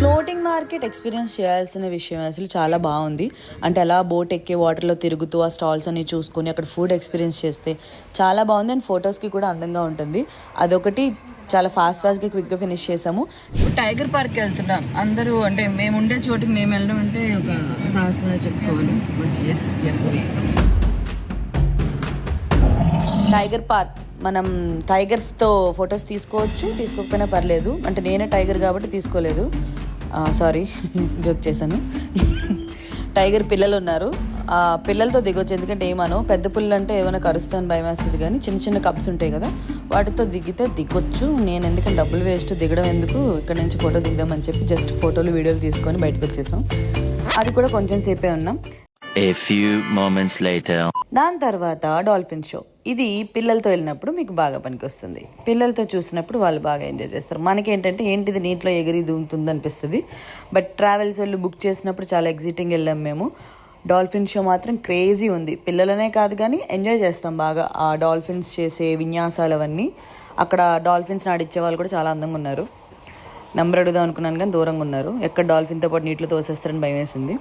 Floating market experience చేయాల్సిన విషయం అసలు చాలా బాగుంది. అంటే అలా బోట్ ఎక్కి వాటర్లో తిరుగుతూ ఆ స్టాల్స్ అన్ని చూసుకొని అక్కడ ఫుడ్ ఎక్స్పీరియన్స్ చేస్తే చాలా బాగుంది. అండ్ ఫొటోస్కి కూడా అందంగా ఉంటుంది. అదొకటి చాలా ఫాస్ట్గా క్విక్గా ఫినిష్ చేసాము. టైగర్ పార్క్కి వెళ్తున్నాం అందరూ. అంటే మేము ఉండే చోటికి మేము వెళ్ళడం అంటే ఒక సాహసంగా చెప్పుకోవాలి. టైగర్ పార్క్ మనం టైగర్స్తో ఫొటోస్ తీసుకోకపోయినా పర్లేదు. అంటే నేనే టైగర్ కాబట్టి తీసుకోలేదు, సారీ జోక్ చేశాను. టైగర్ పిల్లలు ఉన్నారు, ఆ పిల్లలతో దిగొచ్చు. ఎందుకంటే ఏమనో పెద్ద పుల్లలు అంటే ఏమైనా కరుస్తాను భయం వేస్తుంది, కానీ చిన్న చిన్న కప్స్ ఉంటాయి కదా వాటితో దిగితే దిగొచ్చు. నేను ఎందుకంటే డబ్బులు వేస్ట్, దిగడం ఎందుకు, ఇక్కడ నుంచి ఫోటో దిద్దామని చెప్పి జస్ట్ ఫోటోలు వీడియోలు తీసుకొని బయటకు వచ్చేసాం. అది కూడా కొంచెం సేపే ఉన్నాం. A few moments later. దాని తర్వాత డాల్ఫిన్ షో. ఇది పిల్లలతో వెళ్ళినప్పుడు మీకు బాగా పనికి వస్తుంది. పిల్లలతో చూసినప్పుడు వాళ్ళు బాగా ఎంజాయ్ చేస్తారు. మనకేంటంటే ఏంటిది నీటిలో ఎగిరి దూకుతుంది అనిపిస్తుంది. బట్ ట్రావెల్స్ వాళ్ళు బుక్ చేసినప్పుడు చాలా ఎగ్జైటింగ్ వెళ్ళాం మేము. డాల్ఫిన్ షో మాత్రం క్రేజీ ఉంది. పిల్లలనే కాదు కానీ ఎంజాయ్ చేస్తాం బాగా. ఆ డాల్ఫిన్స్ చేసే విన్యాసాలు అవన్నీ, అక్కడ డాల్ఫిన్స్ ఆడిచ్చే వాళ్ళు కూడా చాలా అందంగా ఉన్నారు. నెంబర్ అడుగుదాం అనుకున్నాను కానీ దూరంగా ఉన్నారు. ఎక్కడ డాల్ఫిన్తో పాటు నీటిలో తోసేస్తారని భయం వేసింది.